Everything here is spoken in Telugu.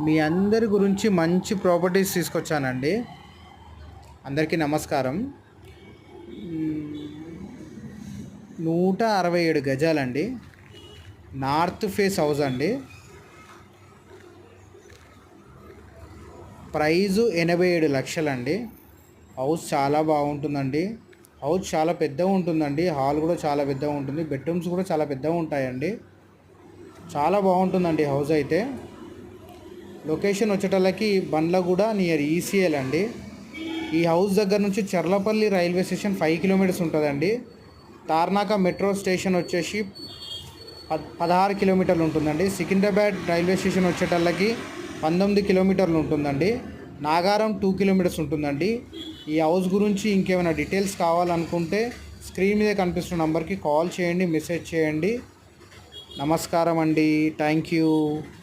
మీ అందరి గురించి మంచి ప్రాపర్టీస్ తీసుకొచ్చానండి. అందరికీ నమస్కారం. 167 గజాలండి. నార్త్ ఫేస్ హౌస్ అండి. ప్రైజు 87 లక్షలండి. హౌస్ చాలా బాగుంటుందండి. హౌస్ చాలా పెద్దగా ఉంటుందండి. హాల్ కూడా చాలా పెద్దగా ఉంటుంది. బెడ్రూమ్స్ కూడా చాలా పెద్దగా ఉంటాయండి. చాలా బాగుంటుందండి హౌస్ అయితే. లొకేషన్ వచ్చేటల్లకి బండ్లగూడ నియర్ ఈసీఎల్ అండి. ఈ హౌస్ దగ్గర నుంచి చర్లపల్లి రైల్వే స్టేషన్ 5 కిలోమీటర్స్ ఉంటుందండి. తార్నాక మెట్రో స్టేషన్ వచ్చేసి 16 కిలోమీటర్లు ఉంటుందండి. సికింద్రాబాద్ రైల్వే స్టేషన్ వచ్చేటల్లకి 19 కిలోమీటర్లు ఉంటుందండి. నాగారం 2 కిలోమీటర్స్ ఉంటుందండి. ఈ హౌస్ గురించి ఇంకేమైనా డీటెయిల్స్ కావాలనుకుంటే స్క్రీన్ మీద కనిపిస్తున్న నంబర్కి కాల్ చేయండి, మెసేజ్ చేయండి. నమస్కారం అండి. Thank you.